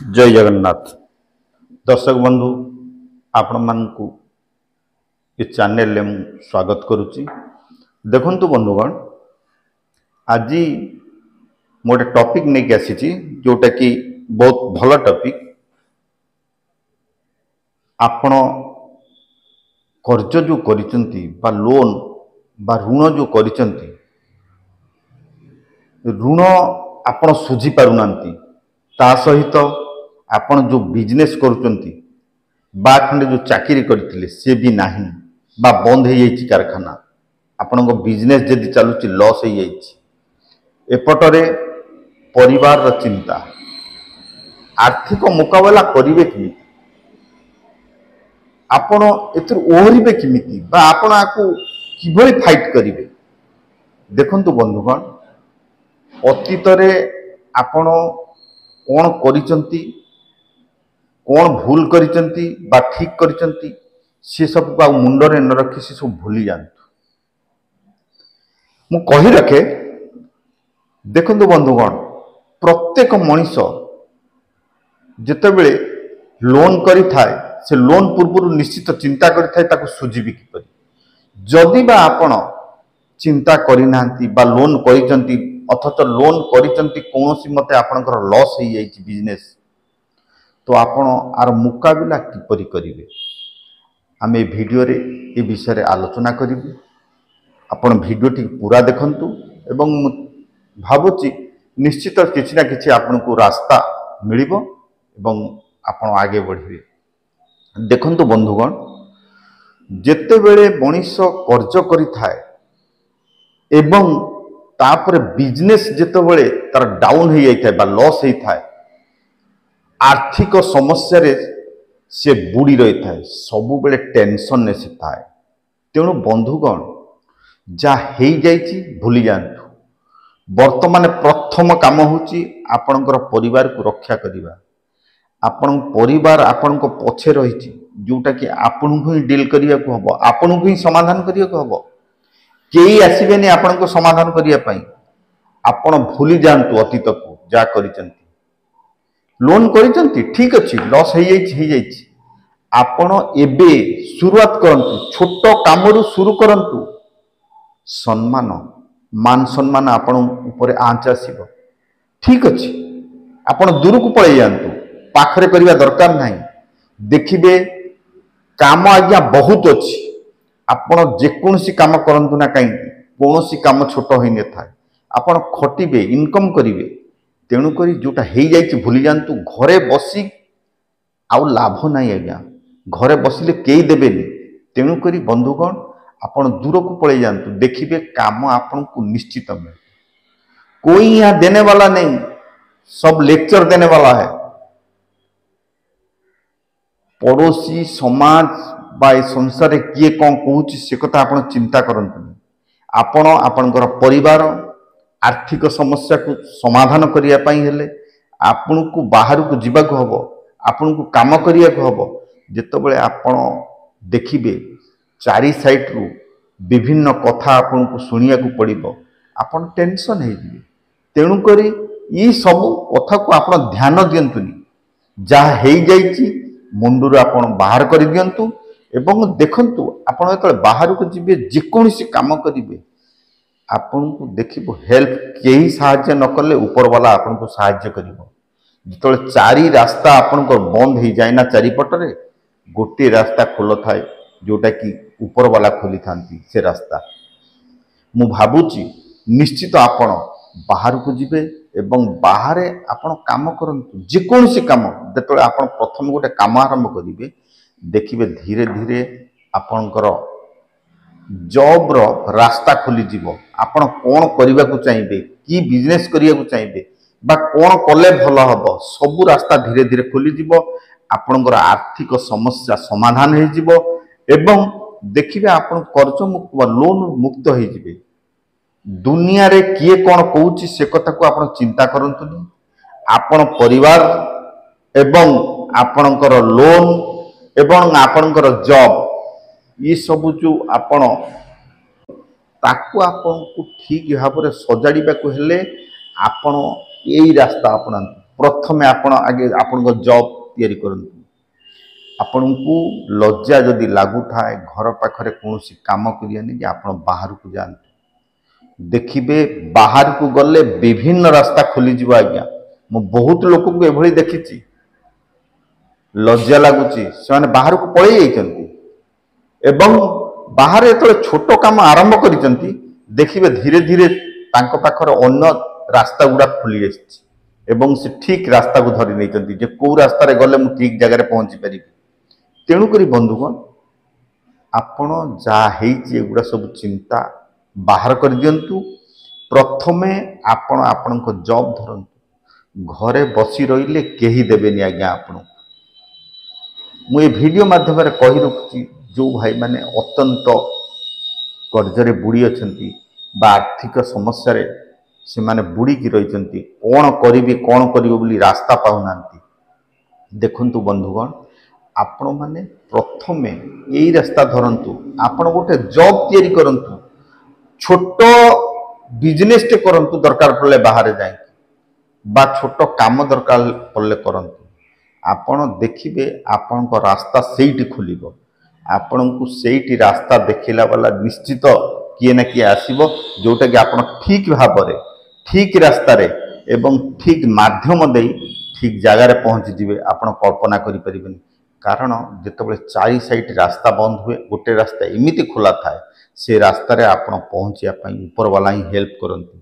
जय जगन्नाथ दर्शक बंधु आपण मानकु ये चैनल में स्वागत करुच्ची। देखंतु बंधुगण आज मोटे टॉपिक नहीं आसी जोटा कि बहुत भल टॉपिक। आपण कर्ज जो करिसंती बा लोन बा ऋण जो करिसंती ऋण आपण सुझी पारुनांती ता सहित आपण जो बिजनेस करुचंती बा खंडे जो चाकरी करथिले से भी नाही बा बंद हो जाइछि कारखाना आपण बिजनेस जदि चलुछि लॉस हो जाइछि। एपटरे परिवार रो चिंता आर्थिक मुकाबला करिवे किमिति आपण एथुर ओहरिबे किमिति बा आपण आकु किभली फाइट करिवे। देखंतु बंधुगण अतीतरे आपण कौन करिसंती कौन भूल करिसंती बा ठीक करिसंती से सब को मुंडरे न रखी से सब भूली जातु। मु कही रखे देखंतु बंधुगण प्रत्येक मनीष जेतेबेले लोन करि थाए से लोन पूर्व निश्चित चिंता करि थाए ताको सुझिबि किपरि। जदि बा आपण चिंता करि नांती बा लोन करिसंती अथच लोन करिसंती कोनोसी मते आपनकर लॉस हो जाइछि बिजनेस तो आपण आर मुकाबला किपरि करिवे आमे वीडियो रे ए विषय आलोचना करिबे। आपण वीडियो टी पूरा देखंतु एवं भाबुची निश्चित किछि ना किछि आपनको रास्ता मिलिबो एवं आपण आगे बढ़िबे। देखंतु बंधुगण जेते बेले मनीष कर्ज करि थाए एवं तापर बिजनेस जेते बेले तार डाउन हो जाय थाए बा लॉस हो थाए आर्थिक समस्या रे से बुड़ी रही थाए सबु बेले टेंशन ने से थाए। तेणु बंधुगण जा हे जाइछि भूली जांतु। वर्तमान प्रथम काम होची आपनकर परिवार को रक्षा करिबा। आपन परिवार आपन को पछे रहिछि जोटा कि आपन को ही डील करिया को हबो आपन को ही समाधान करिया को हबो केही आसीबेनी आपन को समाधान करिया पई। आपन भूली जांतु अतीत को जा करिसंती लोन करिसंती ठीक अछि लॉस हो जाइछि आपण एबे शुरुआत करंतु छोटो कामरु शुरू करंतु सम्मान मान सम्मान आपण ऊपर आंच आसीबो ठीक अछि। आपण दूर को पळै जांतु पाखरे करिवा दरकार नाही देखिबे काम आज्ञा बहुत अछि। आपण जे कोनसी काम करंतु ना काई कोनसी काम छोटो होई न थाए आपण खटिबे इनकम करिवे। तेणु करी जोटा हो जाइछि भूली जांतु घरे बसी आउ लाभ नाही आज्ञा घरे बसिले केही देबेनी। तेणु करी बंधुगण आपण दूर को पळै जांतु देखिबे काम आपण को निश्चित मिले। कोई यहाँ देने वाला नहीं सब लेक्चर देने वाला है। पड़ोसी समाज बा संसार किए कौन कहूँ से कथा आपण चिंता करंतु। आपण आपनकर परिवार आर्थिक समस्या को समाधान करिया पई हेले आपन को बाहर को जीवा को हबो आपन को काम करिया को हबो। जेतबेले आपण देखिबे चारि साइड रु विभिन्न कथा आपन को सुनिया को पड़िबो आपण टेंशन हे जिवे। तेणु करी ई सब कथा को आपण ध्यान दियंतुनी जा हे जाइछि मुंडुर आपण बाहर करि दियंतु एवं देखंतु आपण एतले बाहर को जिवे जे कोनसी काम करिवे आपन को देखिबो हेल्प केही सहायता न करले ऊपर वाला आपन को सहायता करिवो। जितले चारि रास्ता आपन को बंद हो जाए ना चारि पटरे गोटे रास्ता खोल थाए जोटा कि ऊपर वाला खोली थांती से रास्ता मु भाबुची निश्चित आपण बाहर को जिवे एवं बाहर आपण काम करंतु जे कोनसी काम जेतले आपण प्रथम गोटे काम आरंभ करिवे देखिबे धीरे धीरे आपनकर जॉब रो रास्ता खोली जीवो। आपण कोन करिवा को चाहिबे की बिजनेस करिया को चाहिबे बा कोन कले भलो हबो सब रास्ता धीरे धीरे खोली जीवो। आपनकर आर्थिक समस्या समाधान हो जीवो एवं देखिबे आपण कर्ज मुक्त बा लोन मुक्त हो जीवे। दुनिया रे किए कोन कहूची से कथा को आपण चिंता करंतुनी आपण परिवार एवं आपनकर लोन एवं आपनकर जॉब ये सब जो आपण ताकू आपन को ठीक भाव में सजाड़ा को हेले आपण यही रास्ता अपनातु प्रथमे आपण आगे आपण जॉब तैयारी करंतु आपण को लज्जा जदि लागू थाए घर पाखरे कौन काम करियानी जे आपण बाहर को जातु देखिबे बाहर को गले विभिन्न रास्ता खोली जीवा आज्ञा मु बहुत लोक को एभली देखिछि लज्जा लगुच से बाहर को पलि जाइछन्ति एवं बाहर जो छोट काम आरंभ करिसन्ति देखिबे धीरे धीरे तांको पाखर अन्य रास्ता गुड़ा खोली आछि एवं से ठीक रास्ता को धरी नहीं जे कौ रास्ता रे गले मु ठीक जगह रे पहुंची पारि तेणु करी बंधुगण आपण जा हेइछि एगुड़ा सब चिंता बाहर कर दियंतु प्रथमे आपण आपनको जॉब धरंतु घरे बसी रहिले केही देबेनी आज्ञा आपण मु ए वीडियो माध्यम रे कहि रखुछि जो भाई माने अत्यंत कर्जरे बुड़ी अछंती बा आर्थिक समस्या रे से माने बुड़ी की रहिचंती कोन करिवे बोली रास्ता पाउनांती देखंतु बंधुगण आपण माने प्रथमे एई रास्ता धरंतु आपण गोटे जॉब तैयारी करंतु छोट बिजनेस टे करंतु दरकार पड़ले बाहर जाए बा छोट काम दरकार पड़ले करंतु आपण देखिबे आपण को रास्ता सेठी खुलिबो आपण को सेठी रास्ता देखिला वाला निश्चित किए ना किए आसीबो जोटा कि आपण ठीक भाव रे ठीक रास्ता रे एवं ठीक माध्यम दे ठीक जगह रे पहुंची जिवे आपण कल्पना करि परिबेनी कारण जेतबे चारि साइड रास्ता बंद हुए गोटे रास्ता एमिति खुला थाए से रास्ता रे आपण पहुंचिया पई ऊपर वाला ही हेल्प करंतु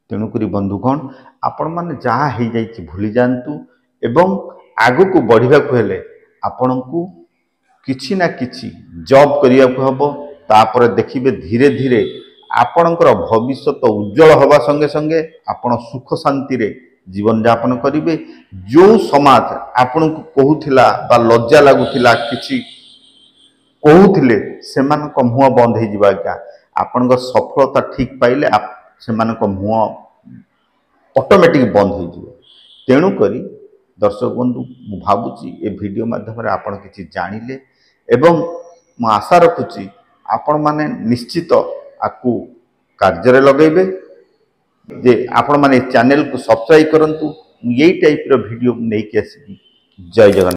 तेणु करी बंधुगण आपण माने जहा हे जाई भूली जानतु एवं आगु को बढ़िबा को हेले आपण को किछि ना किछि जॉब करिया को हबो तापर देखिबे धीरे धीरे आपणकर भविष्य उज्जवल हवा संगे संगे आपण सुख शांति रे जीवन यापन करिवे जो समाज आपण को कहूथिला बा लज्जा लागुथिला किछि कहूथिले सेमानक मुह बंद हे जिबा क्या आपणकर सफलता ठीक पाइले सेमानक मुह ऑटोमेटिक बंद हो जिवो तेणु करी दर्शक बंधु मु भाबुची ए वीडियो माध्यम रे आपण किछि जानिले एवं मु आशा रखुची आपण माने निश्चित आकु कार्य रे लगेबे जे आपण माने चैनल को सब्सक्राइब करंतु यही टाइप रो वीडियो नै के आसी जय जगन्नाथ।